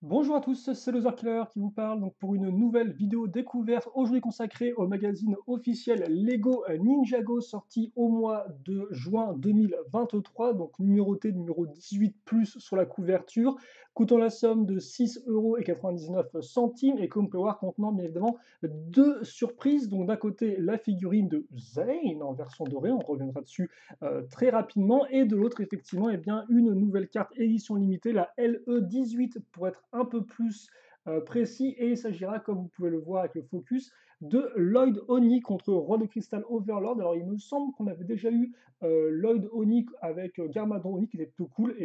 Bonjour à tous, c'est Loser Killer qui vous parle donc pour une nouvelle vidéo découverte aujourd'hui consacrée au magazine officiel Lego Ninjago sorti au mois de juin 2023, donc numéroté numéro 18 plus sur la couverture, coûtant la somme de 6,99 € et comme on peut voir contenant bien évidemment deux surprises. Donc d'un côté la figurine de Zane en version dorée, on reviendra dessus très rapidement. Et de l'autre, effectivement, eh bien, une nouvelle carte édition limitée, la LE18 pour être un peu plus précis. Et il s'agira, comme vous pouvez le voir avec le focus, de Lloyd Oni contre Roi de Cristal Overlord. Alors, il me semble qu'on avait déjà eu Lloyd Oni avec Garmadon Oni qui était plutôt cool.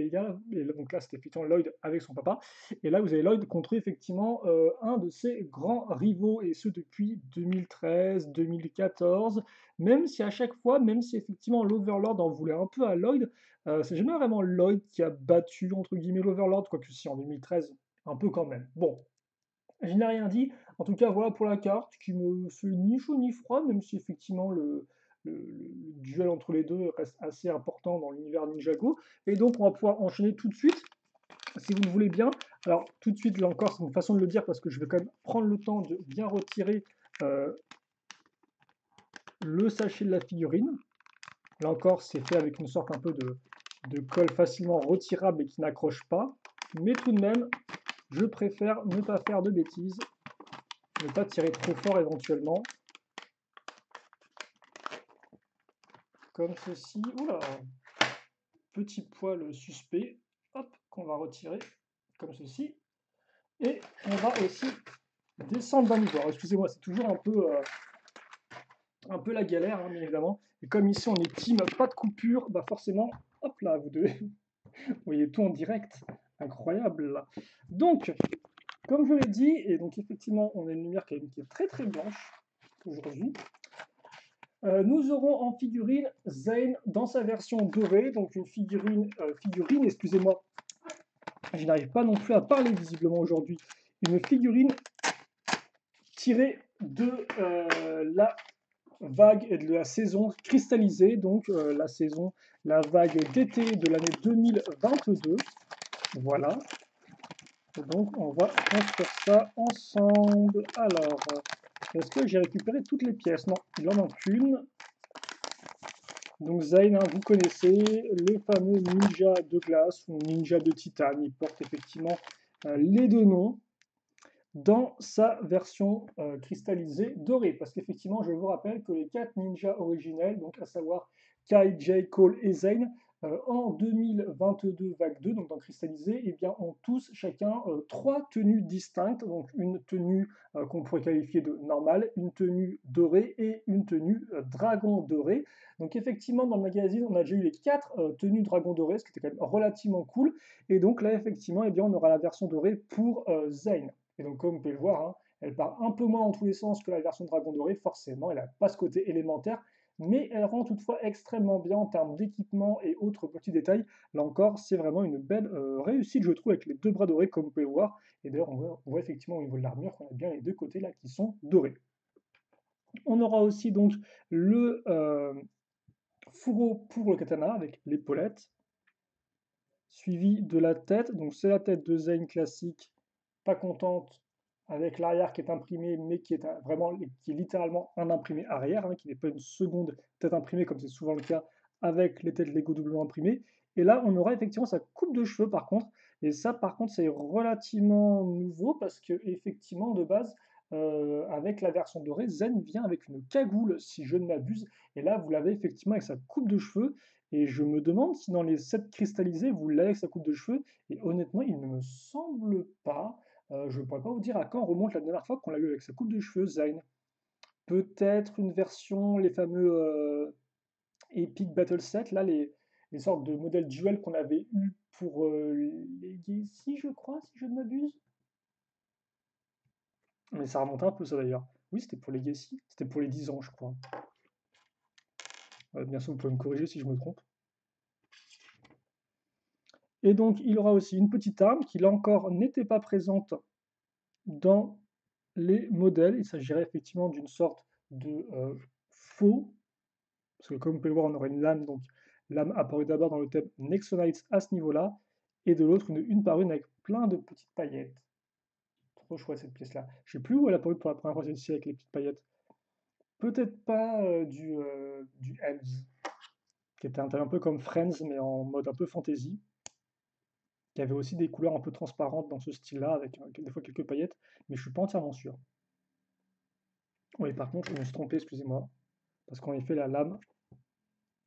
Donc là, c'était effectivement Lloyd avec son papa. Et là, vous avez Lloyd contre effectivement un de ses grands rivaux, et ce depuis 2013, 2014. Même si à chaque fois, même si effectivement l'Overlord en voulait un peu à Lloyd, c'est jamais vraiment Lloyd qui a battu entre guillemets l'Overlord, quoique si en 2013, un peu quand même. Bon, je n'ai rien dit. En tout cas, voilà pour la carte qui me fait ni chaud ni froid, même si effectivement le duel entre les deux reste assez important dans l'univers Ninjago. Et donc, on va pouvoir enchaîner tout de suite, si vous le voulez bien. Alors, tout de suite, là encore, c'est une façon de le dire parce que je vais quand même prendre le temps de bien retirer euh, le sachet de la figurine. Là encore, c'est fait avec une sorte un peu de colle facilement retirable et qui n'accroche pas. Mais tout de même, je préfère ne pas faire de bêtises, ne pas tirer trop fort éventuellement. Comme ceci. Oula, petit poil suspect. Hop, qu'on va retirer comme ceci. Et on va aussi descendre d'un niveau. Alors, excusez-moi, c'est toujours un peu la galère, hein, bien évidemment. Et comme ici on est team pas de coupure, bah forcément, hop là, vous devez, vous voyez tout en direct. Incroyable. Donc, comme je l'ai dit, et donc effectivement, on a une lumière qui est très très blanche aujourd'hui. Nous aurons en figurine Zane dans sa version dorée, donc une figurine, excusez-moi, je n'arrive pas non plus à parler visiblement aujourd'hui, une figurine tirée de la vague et de la saison cristallisée, donc la vague d'été de l'année 2022. Voilà. Et donc, on va construire ça ensemble. Alors, est-ce que j'ai récupéré toutes les pièces? Non, il en manque une. Donc, Zayn, hein, vous connaissez le fameux ninja de glace ou ninja de titane. Il porte effectivement les deux noms dans sa version cristallisée dorée. Parce qu'effectivement, je vous rappelle que les quatre ninjas originels, donc à savoir Kai, Jay, Cole et Zayn, en 2022 vague 2, donc dans cristallisé, eh bien, ont tous chacun trois tenues distinctes, donc une tenue qu'on pourrait qualifier de normale, une tenue dorée et une tenue dragon doré. Donc effectivement, dans le magazine, on a déjà eu les quatre tenues dragon doré, ce qui était quand même relativement cool. Et donc là, effectivement, eh bien, on aura la version dorée pour Zayn. Et donc, comme vous pouvez le voir, hein, elle part un peu moins dans tous les sens que la version Dragon Doré, forcément, elle n'a pas ce côté élémentaire, mais elle rend toutefois extrêmement bien en termes d'équipement et autres petits détails. Là encore, c'est vraiment une belle réussite, je trouve, avec les deux bras dorés, comme vous pouvez le voir. Et d'ailleurs, on voit effectivement au niveau de l'armure qu'on a bien les deux côtés là qui sont dorés. On aura aussi donc le fourreau pour le katana avec l'épaulette, suivi de la tête. Donc c'est la tête de Zayn classique, pas contente, avec l'arrière qui est imprimé, mais qui est vraiment, qui est littéralement un imprimé arrière, hein, qui n'est pas une seconde tête imprimée comme c'est souvent le cas avec les têtes Lego doublement imprimées. Et là, on aura effectivement sa coupe de cheveux par contre. Et ça, par contre, c'est relativement nouveau parce que effectivement, de base, avec la version dorée, Zen vient avec une cagoule, si je ne m'abuse. Et là, vous l'avez effectivement avec sa coupe de cheveux. Et je me demande si dans les sets cristallisés, vous l'avez avec sa coupe de cheveux. Et honnêtement, il ne me semble pas. Je ne pourrais pas vous dire à quand remonte la dernière fois qu'on l'a eu avec sa coupe de cheveux, Zayn. Peut-être une version, les fameux Epic Battle Set, là, les sortes de modèles duel qu'on avait eu pour les Geissi, je crois, si je ne m'abuse. Mais ça remonte un peu, ça d'ailleurs. Oui, c'était pour les Geissi. C'était pour les 10 ans, je crois. Bien sûr, vous pouvez me corriger si je me trompe. Et donc, il aura aussi une petite arme qui, là encore, n'était pas présente dans les modèles. Il s'agirait effectivement d'une sorte de faux, parce que comme vous pouvez le voir, on aurait une lame, donc lame apparue d'abord dans le thème Nexonites à ce niveau-là, et de l'autre une par une avec plein de petites paillettes. Trop chouette cette pièce-là. Je sais plus où elle a apparue pour la première fois celle-ci avec les petites paillettes. Peut-être pas du Elves, qui était un peu comme Friends, mais en mode un peu fantasy, qui avait aussi des couleurs un peu transparentes dans ce style-là, avec des fois quelques paillettes, mais je suis pas entièrement sûr. Oui, par contre, je me suis trompé, excusez-moi, parce qu'en effet, la lame,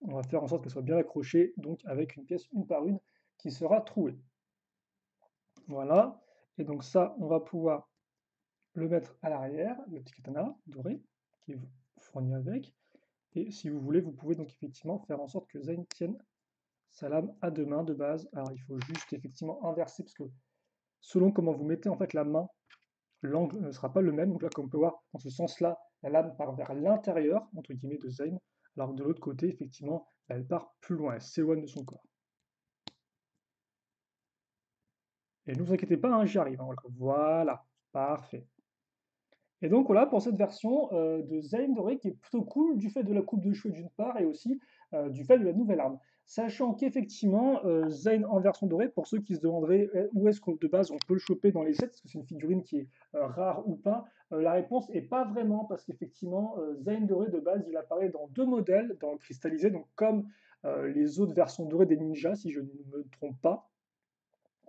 on va faire en sorte qu'elle soit bien accrochée, donc avec une pièce une par une qui sera trouée. Voilà, et donc ça, on va pouvoir le mettre à l'arrière, le petit katana doré, qui est fourni avec. Et si vous voulez, vous pouvez donc effectivement faire en sorte que Zayn tienne sa lame à deux mains de base. Alors il faut juste effectivement inverser, parce que selon comment vous mettez en fait la main, l'angle ne sera pas le même. Donc là, comme on peut voir, dans ce sens-là, la lame part vers l'intérieur, entre guillemets, de Zayn, alors que de l'autre côté, effectivement, elle part plus loin, elle s'éloigne de son corps. Et ne vous inquiétez pas, hein, j'y arrive, hein, voilà, parfait. Et donc voilà pour cette version de Zayn doré qui est plutôt cool du fait de la coupe de cheveux d'une part et aussi du fait de la nouvelle arme. Sachant qu'effectivement, Zayn en version dorée, pour ceux qui se demanderaient où est-ce que de base on peut le choper dans les sets, est-ce que c'est une figurine qui est rare ou pas, la réponse est pas vraiment, parce qu'effectivement, Zayn doré de base, il apparaît dans deux modèles, dans le cristallisé, donc comme les autres versions dorées des ninjas, si je ne me trompe pas.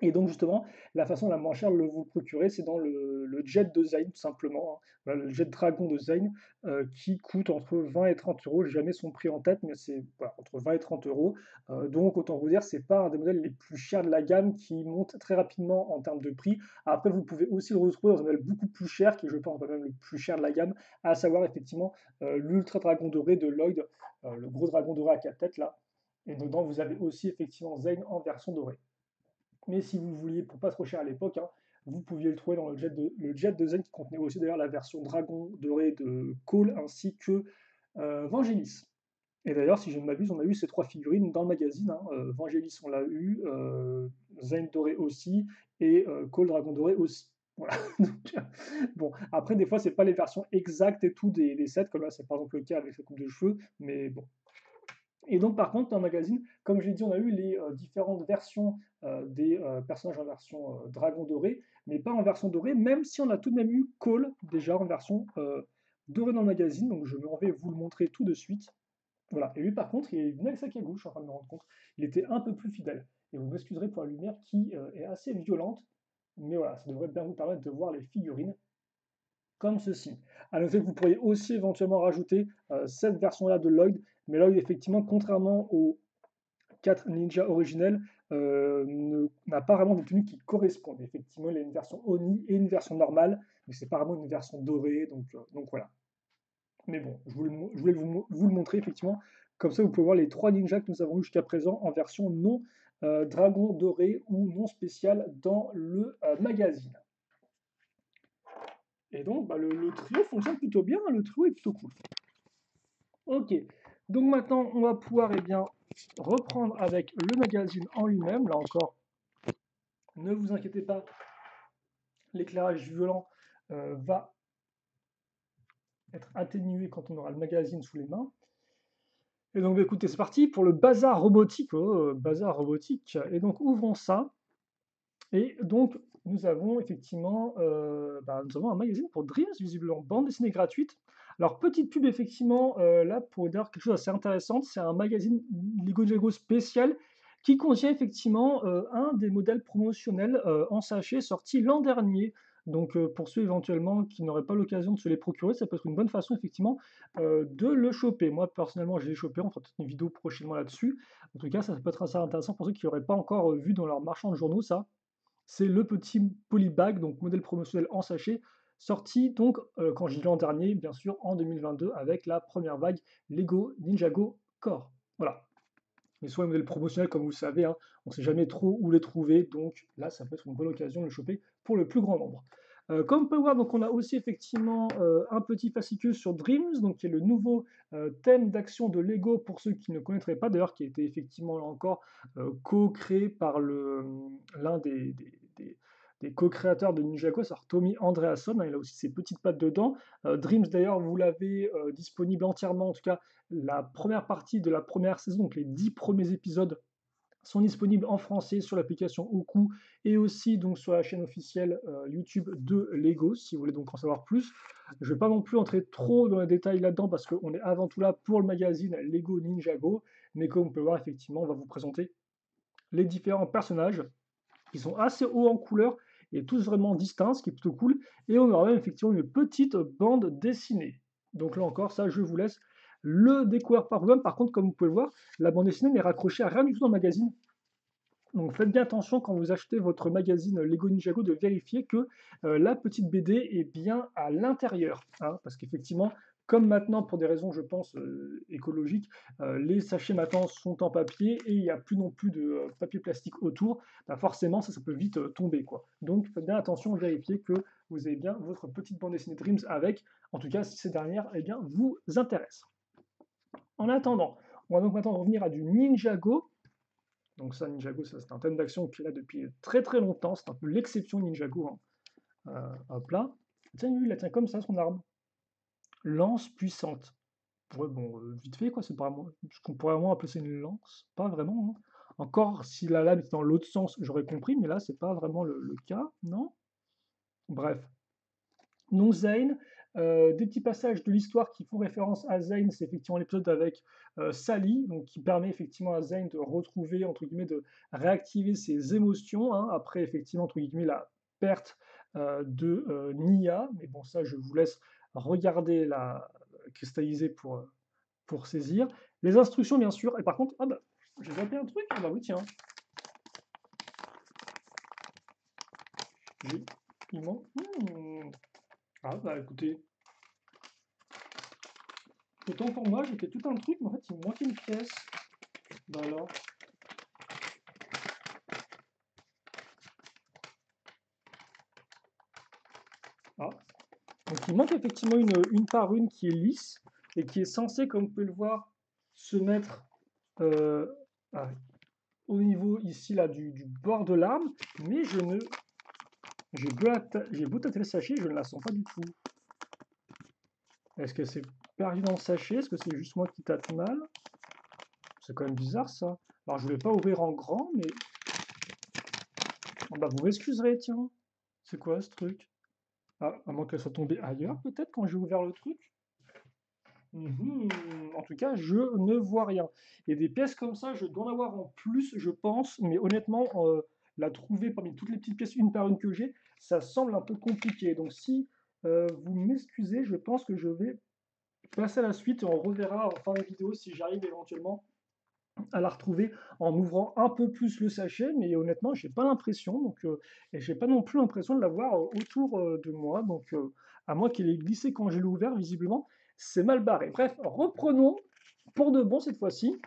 Et donc justement, la façon la moins chère de vous le procurer, c'est dans le jet de Zayn, tout simplement, hein. Voilà, le jet dragon de Zayn, qui coûte entre 20 et 30 euros. J'ai jamais son prix en tête, mais c'est voilà, entre 20 et 30 euros. Donc autant vous dire, c'est pas un des modèles les plus chers de la gamme qui monte très rapidement en termes de prix. Après, vous pouvez aussi le retrouver dans un modèle beaucoup plus cher, qui est, je pense, même le plus cher de la gamme, à savoir effectivement l'Ultra Dragon Doré de Lloyd, le gros dragon doré à 4 têtes là. Et dedans, vous avez aussi effectivement Zayn en version dorée. Mais si vous vouliez, pour pas trop cher à l'époque, hein, vous pouviez le trouver dans le jet de Zen qui contenait aussi d'ailleurs la version dragon doré de Cole ainsi que Vangelis. Et d'ailleurs, si je ne m'abuse, on a eu ces trois figurines dans le magazine, hein. Vangelis, on l'a eu, Zen doré aussi, et Cole dragon doré aussi. Voilà. Donc, bon, après, des fois, c'est pas les versions exactes et tout des sets, comme là, c'est par exemple le cas avec sa coupe de cheveux, mais bon. Et donc, par contre, dans le magazine, comme j'ai dit, on a eu les différentes versions des personnages en version dragon doré, mais pas en version dorée, même si on a tout de même eu Cole déjà en version dorée dans le magazine. Donc, je m'en vais vous le montrer tout de suite. Voilà. Et lui, par contre, il est venu avec sa cagoule, je suis en train de me rendre compte. Il était un peu plus fidèle. Et vous m'excuserez pour la lumière qui est assez violente, mais voilà, ça devrait bien vous permettre de voir les figurines comme ceci. À noter que vous pourriez aussi éventuellement rajouter cette version-là de Lloyd, mais Lloyd, effectivement, contrairement aux 4 ninjas originels, n'a pas vraiment de tenue qui correspondent. Effectivement, il y a une version Oni et une version normale, mais c'est pas vraiment une version dorée, donc voilà. Mais bon, je voulais vous le montrer, effectivement. Comme ça, vous pouvez voir les 3 ninjas que nous avons eu jusqu'à présent en version non dragon doré ou non spécial dans le magazine. Et donc, bah, le trio fonctionne plutôt bien, hein, le trio est plutôt cool. Ok, donc maintenant, on va pouvoir bien, reprendre avec le magazine en lui-même. Là encore, ne vous inquiétez pas, l'éclairage violent va être atténué quand on aura le magazine sous les mains. Et donc, bah, écoutez, c'est parti pour le bazar robotique. Oh, bazar robotique. Et donc, ouvrons ça. Et donc, nous avons effectivement nous avons un magazine pour Dreams, visiblement, bande dessinée gratuite. Alors, petite pub, effectivement, là, pour dire quelque chose d'assez intéressant, c'est un magazine Lego Ninjago spécial qui contient effectivement un des modèles promotionnels en sachet sorti l'an dernier. Donc, pour ceux éventuellement qui n'auraient pas l'occasion de se les procurer, ça peut être une bonne façon, effectivement, de le choper. Moi, personnellement, je l'ai chopé, on fera peut-être une vidéo prochainement là-dessus. En tout cas, ça peut être assez intéressant pour ceux qui n'auraient pas encore vu dans leur marchand de journaux ça. C'est le petit polybag, donc modèle promotionnel en sachet, sorti donc, quand je dis l'an dernier, bien sûr, en 2022, avec la première vague Lego Ninjago Core. Voilà. Mais soit les modèles promotionnels, comme vous le savez, hein, on ne sait jamais trop où les trouver, donc là, ça peut être une bonne occasion de le choper pour le plus grand nombre. Comme on peut voir, donc on a aussi effectivement un petit fascicule sur Dreams, donc qui est le nouveau thème d'action de Lego pour ceux qui ne connaîtraient pas, d'ailleurs, qui a été effectivement là encore co-créé par l'un des co-créateurs de Ninjago, c'est Tommy Andreasson, hein, il a aussi ses petites pattes dedans. Dreams, d'ailleurs, vous l'avez disponible entièrement, en tout cas la première partie de la première saison, donc les 10 premiers épisodes sont disponibles en français sur l'application Oku et aussi donc sur la chaîne officielle YouTube de Lego, si vous voulez donc en savoir plus. Je ne vais pas non plus entrer trop dans les détails là-dedans parce qu'on est avant tout là pour le magazine Lego Ninjago, mais comme on peut voir, effectivement, on va vous présenter les différents personnages qui sont assez hauts en couleur et tous vraiment distincts, ce qui est plutôt cool. Et on aura même effectivement une petite bande dessinée. Donc là encore, ça, je vous laisse le découvrir par vous-même. Par contre, comme vous pouvez le voir, la bande dessinée n'est raccrochée à rien du tout dans le magazine. Donc faites bien attention quand vous achetez votre magazine Lego Ninjago de vérifier que la petite BD est bien à l'intérieur. Hein, parce qu'effectivement, comme maintenant, pour des raisons, je pense, écologiques, les sachets maintenant sont en papier et il n'y a plus non plus de papier plastique autour, bah forcément, ça peut vite tomber, quoi. Donc faites bien attention, vérifiez que vous avez bien votre petite bande dessinée Dreams avec, en tout cas si ces dernières eh bien, vous intéressent. En attendant, on va donc maintenant revenir à du Ninjago. Donc ça, Ninjago, ça, c'est un thème d'action qui est là depuis très très longtemps. C'est un peu l'exception Ninjago. Hein. Hop là. Tiens, lui, il la tient comme ça, son arme. Lance puissante. Ouais, bon, vite fait, quoi. C'est pas vraiment ce qu'on pourrait vraiment appeler ça une lance. Pas vraiment. Hein. Encore, si la lame était dans l'autre sens, j'aurais compris, mais là, c'est pas vraiment le cas, non? Bref. Non Zane, des petits passages de l'histoire qui font référence à Zane, c'est effectivement l'épisode avec Sally, donc qui permet effectivement à Zane de retrouver, entre guillemets, de réactiver ses émotions, hein, après effectivement, entre guillemets, la perte de Nia, mais bon, ça, je vous laisse regarder la cristalliser pour saisir. Les instructions, bien sûr, et par contre, ah bah, j'ai zappé un truc, ah bah oui, tiens, j'ai, il manque, ah bah écoutez, autant pour moi, j'ai fait tout un truc, mais en fait, il me manquait une pièce. Bah alors. Ah. Donc il manque effectivement une par une qui est lisse et qui est censée, comme vous pouvez le voir, se mettre euh, ah, au niveau ici là du bord de l'arme, mais je ne. J'ai beau tâter le sachet, je ne la sens pas du tout. Est-ce que c'est perdu dans le sachet? Est-ce que c'est juste moi qui tâte mal? C'est quand même bizarre ça. Alors je ne vais pas ouvrir en grand, mais. Oh, bah vous m'excuserez, tiens. C'est quoi ce truc? Ah, à moins qu'elle soit tombée ailleurs, peut-être, quand j'ai ouvert le truc. En tout cas, je ne vois rien. Et des pièces comme ça, je dois en avoir en plus, je pense, mais honnêtement, la trouver parmi toutes les petites pièces une par une que j'ai, ça semble un peu compliqué. Donc si vous m'excusez, je pense que je vais passer à la suite et on reverra en fin de vidéo si j'arrive éventuellement à la retrouver en ouvrant un peu plus le sachet, mais honnêtement, j'ai pas l'impression, donc et j'ai pas non plus l'impression de l'avoir autour de moi, donc à moins qu'il ait glissé quand je l'ai ouvert, visiblement, c'est mal barré. Bref, reprenons pour de bon cette fois-ci.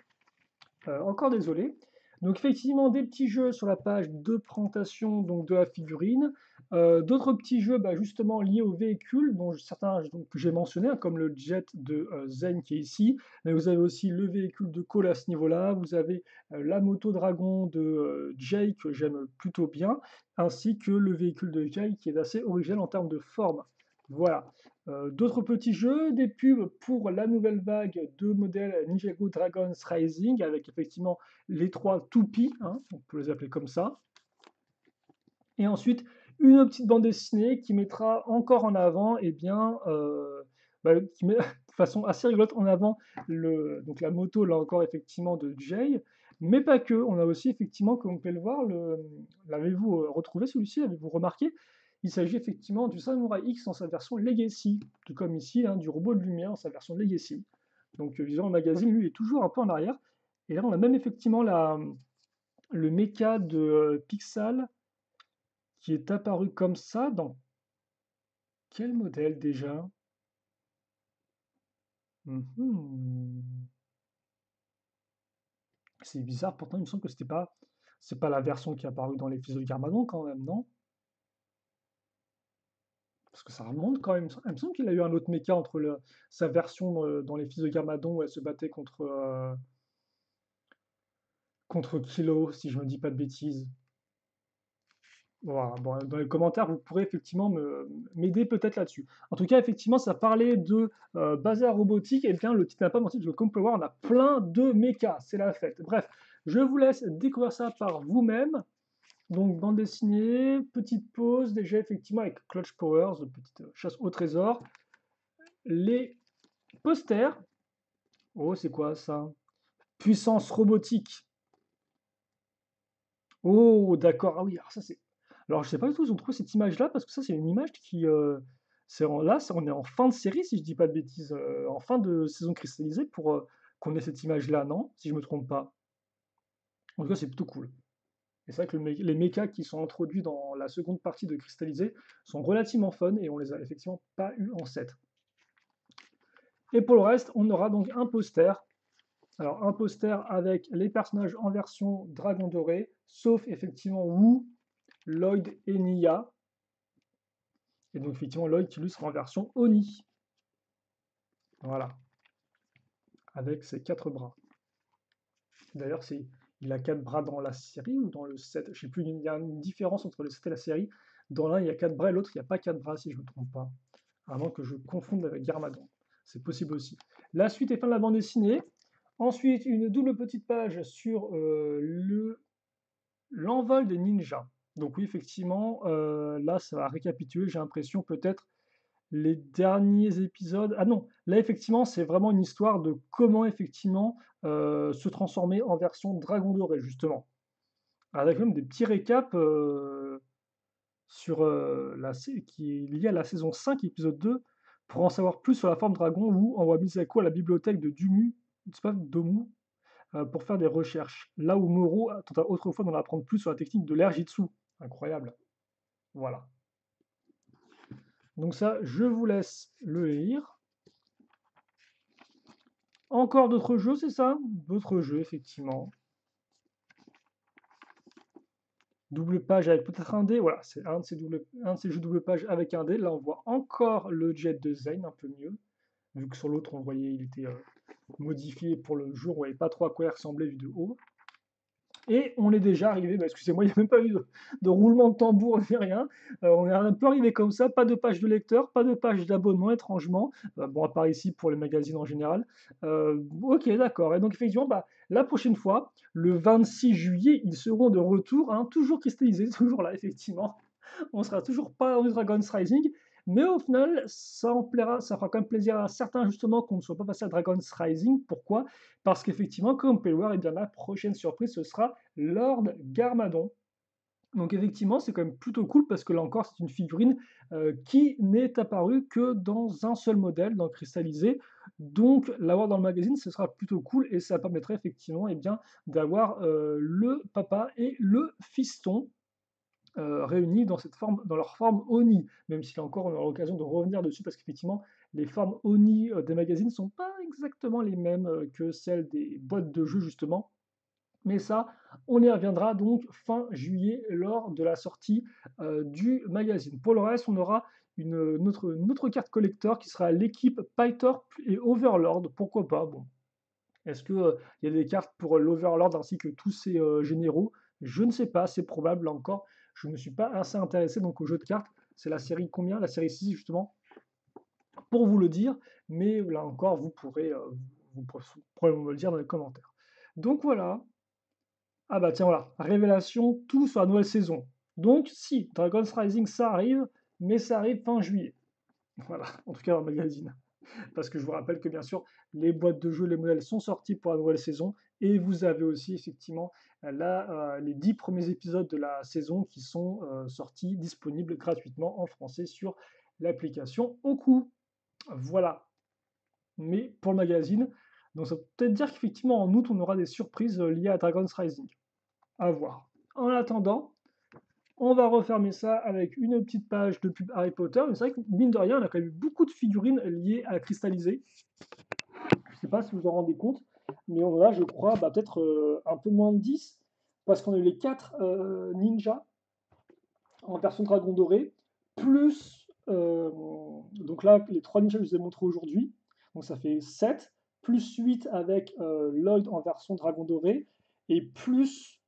Encore désolé. Donc effectivement, des petits jeux sur la page de présentation donc, de la figurine. D'autres petits jeux bah, justement liés au véhicule, dont certains donc, que j'ai mentionnés, hein, comme le jet de Zen qui est ici. Mais vous avez aussi le véhicule de Cole à ce niveau-là. Vous avez la moto dragon de Jay que j'aime plutôt bien, ainsi que le véhicule de Jay qui est assez original en termes de forme. Voilà. D'autres petits jeux, des pubs pour la nouvelle vague de modèles Ninjago Dragons Rising, avec effectivement les trois toupies, hein, on peut les appeler comme ça. Et ensuite, une petite bande dessinée qui mettra encore en avant, eh bien, qui met de façon assez rigolote en avant donc la moto, là encore, effectivement, de Jay, mais pas que. On a aussi, effectivement, comme vous pouvez le voir, l'avez-vous retrouvé celui-ci, l'avez-vous remarqué? Il s'agit effectivement du Samurai X en sa version Legacy, tout comme ici, hein, du robot de lumière en sa version Legacy. Donc, visiblement, le magazine, lui, est toujours un peu en arrière. Et là, on a même effectivement le mecha de Pixal qui est apparu comme ça dans quel modèle déjà? Mhm. C'est bizarre, pourtant il me semble que c'est pas la version qui est apparue dans les Fils de Garmadon quand même, non? Parce que ça remonte quand même. Il me semble qu'il a eu un autre mecha entre sa version dans les Fils de Garmadon où elle se battait contre Kilo, si je me dis pas de bêtises. Voilà, bon, dans les commentaires, vous pourrez effectivement m'aider peut-être là-dessus. En tout cas, effectivement, ça parlait de bazar robotique. Et bien, le titre n'a pas menti, parce que comme vous pouvez voir, on a plein de mechas. C'est la fête. Bref, Je vous laisse découvrir ça par vous-même. Donc, bande dessinée, petite pause, déjà effectivement avec Clutch Powers, petite chasse au trésor. Les posters. Oh, c'est quoi ça? Puissance robotique. Oh, d'accord. Ah oui, alors ça c'est. Alors je sais pas du tout où ils ont trouvé cette image-là, parce que ça c'est une image qui. Là, on est en fin de série, si je dis pas de bêtises, en fin de saison cristallisée pour qu'on ait cette image-là, non? Si je me trompe pas. En tout cas, c'est plutôt cool. Et c'est vrai que les mechas qui sont introduits dans la seconde partie de Cristallisé sont relativement fun et on les a effectivement pas eu en 7. Et pour le reste, on aura donc un poster. Alors un poster avec les personnages en version Dragon Doré, sauf effectivement Wu, Lloyd et Nia. Et donc effectivement Lloyd qui lui sera en version Oni. Voilà. Avec ses 4 bras. D'ailleurs, il a 4 bras dans la série ou dans le 7. Je sais plus, il y a une différence entre le 7 et la série. Dans l'un, il y a 4 bras et l'autre, il n'y a pas 4 bras, si je ne me trompe pas. À moins que je confonde avec Garmadon. C'est possible aussi. La suite est fin de la bande dessinée. Ensuite, une double petite page sur l'envol des ninjas. Donc oui, effectivement, là, ça va récapituler, j'ai l'impression, peut-être les derniers épisodes. Ah non, là, effectivement, c'est vraiment une histoire de comment, effectivement, se transformer en version Dragon Doré, justement. Avec même des petits récaps sur qui est lié à la saison 5, épisode 2, pour en savoir plus sur la forme dragon, où on voit Misako à la bibliothèque de Dumu, c'est pas Domu, pour faire des recherches. Là où Moro tenta autrefois d'en apprendre plus sur la technique de l'Airjitsu. Incroyable. Voilà. Donc ça, je vous laisse le lire. Encore d'autres jeux, c'est ça? D'autres jeux, effectivement. Double page avec peut-être un dé, voilà, c'est un de ces jeux double page avec un dé. Là, on voit encore le jet de Zane, un peu mieux, vu que sur l'autre, on voyait, il était modifié pour le jour, on voyait pas trop à quoi il ressemblait vu de haut. Et on est déjà arrivé, bah, excusez-moi, il n'y a même pas eu de roulement de tambour ni rien. On est un peu arrivé comme ça, pas de page de lecteur, pas de page d'abonnement, étrangement. Bon, à part ici pour les magazines en général. Ok, d'accord. Et donc, effectivement, bah, la prochaine fois, le 26 juillet, ils seront de retour, hein, toujours cristallisés, toujours là, effectivement. On sera toujours pas dans du Dragon's Rising, mais au final, ça en plaira, ça fera quand même plaisir à certains justement qu'on ne soit pas passé à Dragon's Rising. Pourquoi? Parce qu'effectivement, comme on peut le voir, et bien la prochaine surprise, ce sera Lord Garmadon. Donc effectivement, c'est quand même plutôt cool parce que là encore, c'est une figurine qui n'est apparue que dans un seul modèle, dans Cristallisé. Donc l'avoir dans le magazine, ce sera plutôt cool et ça permettrait effectivement eh bien, d'avoir le papa et le fiston réunis dans, dans leur forme Oni, même si là encore on aura l'occasion de revenir dessus parce qu'effectivement les formes Oni des magazines ne sont pas exactement les mêmes que celles des boîtes de jeux justement. Mais ça, on y reviendra donc fin juillet lors de la sortie du magazine. Pour le reste, on aura une autre carte collector qui sera l'équipe Pytorp et Overlord. Pourquoi pas? Bon, est-ce qu'il y a des cartes pour l'Overlord ainsi que tous ses généraux? Je ne sais pas, c'est probable là encore. Je ne me suis pas assez intéressé donc au jeu de cartes. C'est la série combien? La série 6 justement, pour vous le dire. Mais là encore, vous pourrez me le dire dans les commentaires. Donc voilà. Ah bah tiens voilà, révélation, tout sur la nouvelle saison. Donc si, Dragon's Rising ça arrive, mais ça arrive fin juillet. Voilà, en tout cas dans le magazine. Parce que je vous rappelle que bien sûr, les boîtes de jeux, les modèles sont sortis pour la nouvelle saison, et vous avez aussi effectivement là les 10 premiers épisodes de la saison qui sont sortis, disponibles gratuitement en français sur l'application Oku. Voilà, mais pour le magazine, donc ça peut peut-être dire qu'effectivement en août on aura des surprises liées à Dragon's Rising. À voir. En attendant, on va refermer ça avec une petite page de pub Harry Potter. Mais c'est vrai que, mine de rien, on a quand même eu beaucoup de figurines liées à Cristallisé. Je ne sais pas si vous vous en rendez compte, mais on a, je crois, bah, peut-être un peu moins de 10, parce qu'on a eu les 4 ninjas en version dragon doré, plus, donc là, les 3 ninjas que je vous ai montrés aujourd'hui, donc ça fait 7, plus 8 avec Lloyd en version dragon doré, et plus,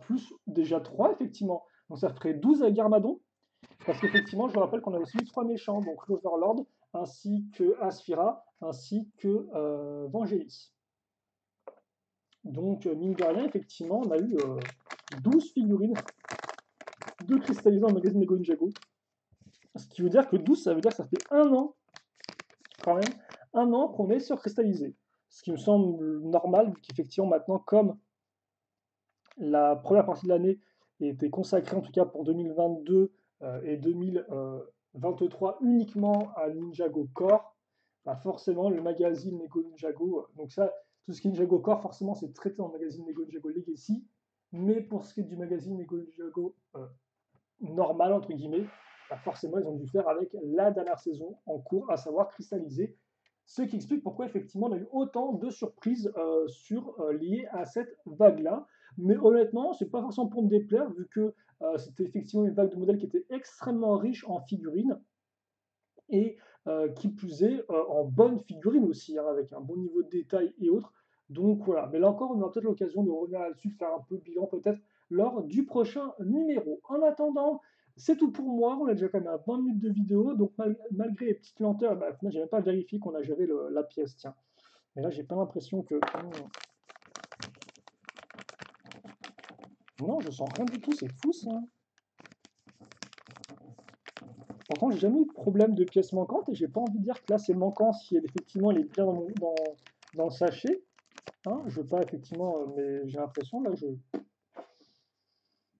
plus déjà 3, effectivement. Donc ça ferait 12 avec Garmadon, parce qu'effectivement, je vous rappelle qu'on a aussi eu 3 méchants, donc l'Overlord, ainsi que Asphira, ainsi que Vangelis. Donc, mine de rien, effectivement, on a eu 12 figurines de cristallisés en magazine Lego Ninjago. Ce qui veut dire que 12, ça veut dire que ça fait un an, quand même, un an qu'on est sur cristallisé. Ce qui me semble normal, vu qu'effectivement, maintenant, comme la première partie de l'année était consacrée, en tout cas pour 2022 et 2023, uniquement à Ninjago Core, bah forcément, le magazine Lego Ninjago, donc ça, tout ce qui est Ninjago Core, forcément, c'est traité dans le magazine Lego Ninjago Legacy. Mais pour ce qui est du magazine Lego Ninjago normal, entre guillemets, bah forcément, ils ont dû faire avec la dernière saison en cours, à savoir cristalliser. Ce qui explique pourquoi, effectivement, on a eu autant de surprises liées à cette vague-là. Mais honnêtement, c'est pas forcément pour me déplaire, vu que c'était effectivement une vague de modèles qui était extrêmement riche en figurines et qui plus est en bonnes figurines aussi, hein, avec un bon niveau de détail et autres. Donc voilà, mais là encore, on aura peut-être l'occasion de revenir là-dessus, de faire un peu de bilan peut-être lors du prochain numéro. En attendant, c'est tout pour moi. On a déjà quand même à 20 minutes de vidéo, donc malgré les petites lenteurs, bah, j'ai même pas vérifié qu'on a géré la pièce. Tiens, mais là, j'ai pas l'impression que. Non, je sens rien du tout, c'est fou ça. Pourtant, j'ai jamais eu de problème de pièces manquantes et j'ai pas envie de dire que là c'est manquant si effectivement elle est bien dans le sachet. Hein, je veux pas effectivement, mais j'ai l'impression là,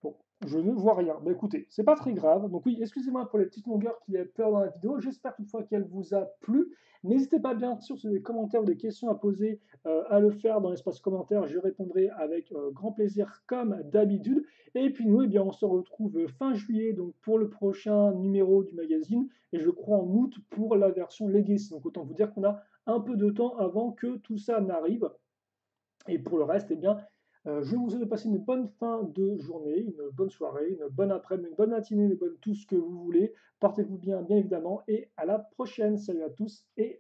bon, je ne vois rien. Bah écoutez, c'est pas très grave. Donc oui, excusez-moi pour les petites longueurs qui a peur dans la vidéo. J'espère toutefois qu'elle vous a plu. N'hésitez pas bien sûr sur des commentaires ou des questions à poser, à le faire dans l'espace commentaire. Je répondrai avec grand plaisir comme d'habitude. Et puis nous, eh bien, on se retrouve fin juillet donc pour le prochain numéro du magazine. Et je crois en août pour la version Legacy. Donc autant vous dire qu'on a un peu de temps avant que tout ça n'arrive. Et pour le reste, eh bien, je vous souhaite de passer une bonne fin de journée, une bonne soirée, une bonne après-midi, une bonne matinée, une bonne tout ce que vous voulez. Portez-vous bien, bien évidemment, et à la prochaine. Salut à tous et